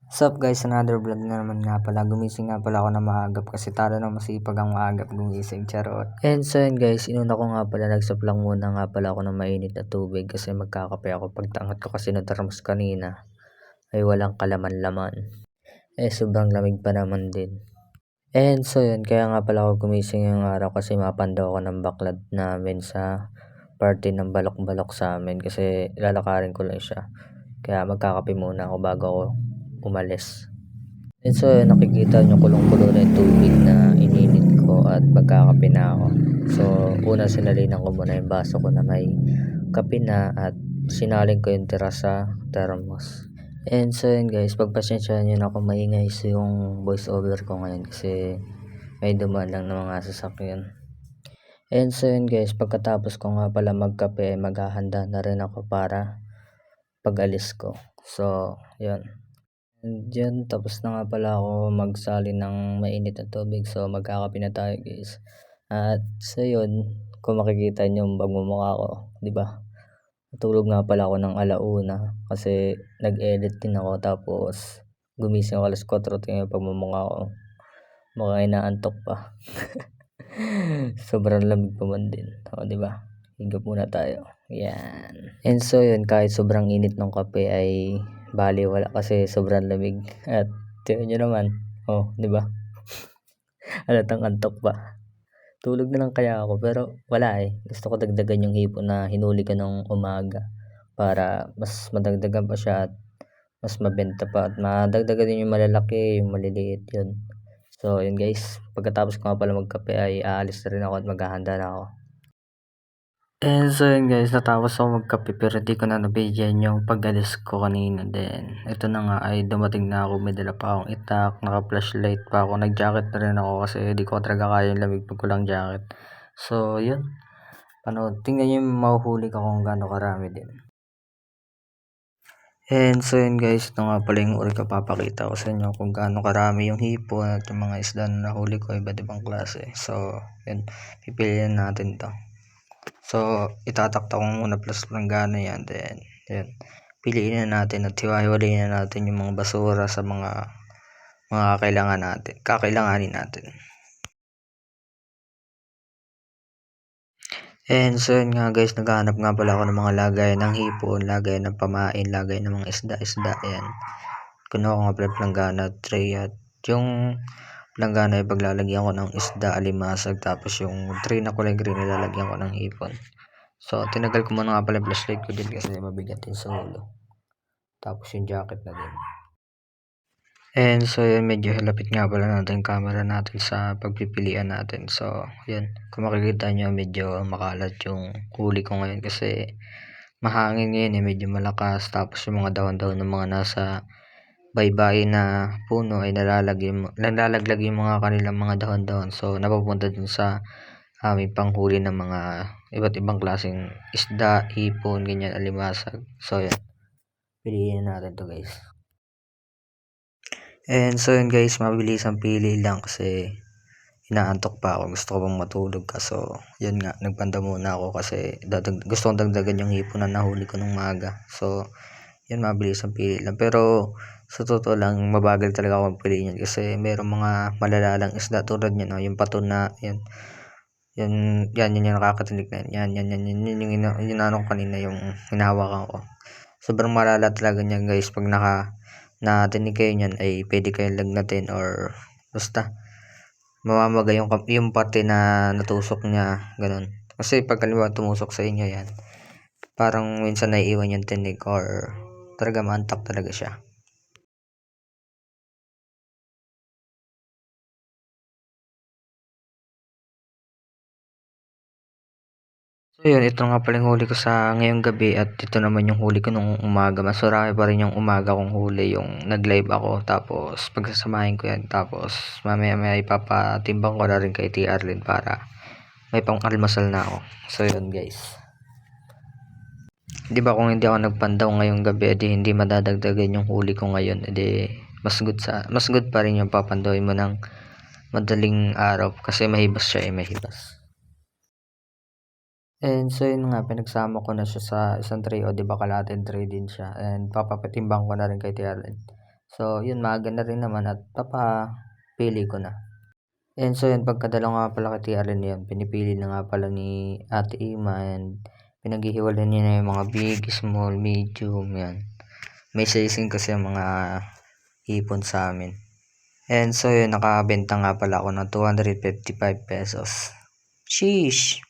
What's up guys, another vlog na naman nga pala. Gumising nga pala ako na maagap kasi talo na masipag ang maagap gumising, charot. And so yun guys, inuna ko nga pala, nagsaplang muna nga pala ako ng mainit na tubig kasi magkakape ako. Pagtangat ko kasi ng termos kanina ay walang kalaman-laman. Sobrang lamig pa naman din. And so yun, kaya nga pala ako gumising yung araw kasi mapando ako ng baklad namin sa party ng balok-balok sa amin kasi lalakarin ko lang siya. Kaya magkakape muna ako bago ako umalis. And so nakikita nyo kulong-kulo na yung tubig na ininit ko at magkakape na ako. So una sinalinan ko muna yung baso ko na may kape na at sinalin ko yung tira sa thermos. And so yun guys, pagpasensyahan nyo na kung maingay yung voice over ko ngayon kasi may dumaan lang ng mga sasakyan. And so yun guys, pagkatapos ko nga pala magkape, maghahanda na rin ako para pag-alis ko. So yun. And yun, tapos na nga pala ako magsalin ng mainit na tubig. So magkakape na tayo guys. At so yun, kung makikita nyo yung pagmumukha ko, di ba? Natulog nga pala ako ng alauna kasi nag-edit din ako, tapos gumising ako alas 4, tingnan yung pagmumukha ko. Mukhang inaantok pa. Sobrang lamig pa man din. O, di ba? Higop muna tayo. Yan. And so yun, kahit sobrang init ng kape ay bali wala kasi sobrang lamig. At tingnan nyo naman. Oh, di ba? Halatang antok pa. Tulog na lang kaya ako pero wala eh. Gusto ko dagdagan yung hipon na hinuli ko ng umaga para mas madagdagan pa siya at mas mabenta pa at madagdagan din yung malalaki, yung maliliit yun. So yun guys, pagkatapos ko nga pala magkape ay aalis na rin ako at maghahanda na ako. And so yun guys, natapos ako magkape pero di ko na nabigyan yung pag-alis ko kanina din. Ito na nga ay dumating na ako, may dala pa akong itak, naka-flashlight pa ako, nag-jacket na rin ako kasi di ko talaga kaya yung lamig pag kulang jacket. So yun, tingnan nyo yung mahuhuli ko kung gaano karami din. And so yun guys, ito nga pala yung uri ko, papakita ko sa inyo kung gaano karami yung hipon at yung mga isda na nahuli ko, iba't ibang klase. So yun, pipiliin natin to. So itatakta ko muna plus langgana yan, then yun, piliin na natin at hiwa-hiwalayin na natin yung mga basura sa mga kakailanganin natin. And so yun nga guys, naghahanap nga pala ako ng mga lagay ng hipon, lagay ng pamain, lagay ng mga isda, yan. Kuno ko nga pala planggana, tray, at yung planggana ay paglalagyan ko ng isda, alimasag, tapos yung tray na kulay green nilalagyan ko ng hipon. So tinagal ko muna nga pala yung flashlight ko din kasi mabigat din sa ulo. Tapos yung jacket na din. And so yun, medyo hilapit nga pala natin yung camera natin sa pagpipilian natin. So yun, kung makikita nyo medyo makalat yung huli ko ngayon kasi mahangin ngayon medyo malakas. Tapos yung mga dahon-dahon ng mga nasa baybayin na puno ay nalalaglag yung mga kanilang mga dahon-dahon. So napapunta dun sa aming panghuli ng mga iba't ibang klaseng isda, hipon, ganyan, alimasag. So yun, piliin natin to guys. And so yun guys, mabilis ang pili lang kasi inaantok pa ako, gusto ko pang matulog. Kaso yun nga, nagpanda muna ako kasi gusto kong dagdagan yung hipon na nahuli ko nung maaga. So yun, mabilis ang pili lang, pero sa totoo lang mabagal talaga ako magpili yan kasi mayroong mga malalalang isda tulad niyan, yung patuna, yan yung nakakatinig na yan yung ano ko kanina, yung hinahawakan ko. Sobrang malala talaga niyan guys. Pag natinig kayo niyan ay pwede kayong lagnatin or basta mamamaga yung parte na natusok niya, ganun. Kasi pag halimbawa tumusok sa inyo yan, parang minsan naiiwan yung tinig or talaga maantak talaga siya. So yun, ito nga pala yung huli ko sa ngayong gabi at ito naman yung huli ko nung umaga. Mas marami pa rin yung umaga kong huli, yung nag-live ako, tapos pagsasamahin ko yan, tapos mamaya ipapatimbang ko na rin kay Tia Arlene para may pang almasal na ako. So yun guys, di ba kung hindi ako nagpandaw ngayong gabi, edi hindi madadagdagan yung huli ko ngayon, edi mas good pa rin yung papandawin mo ng madaling araw kasi mahibas siya, mahibas. And so yun nga, pinagsama ko na siya sa isang tray, o di ba kalahating tray din siya, and papapatimbang ko na rin kay Tia Arlene. So yun, maaga na rin naman at papapili ko na. And so yun, pagkadala nga pala kay Tia Arlene yun, pinipili na nga pala ni Ate Ima and pinaghihiwalay niya na yung mga big, small, medium, yan. May sizing kasi yung mga ipon sa amin. And so yun, nakabenta nga pala ako ng 255 pesos. Sheesh!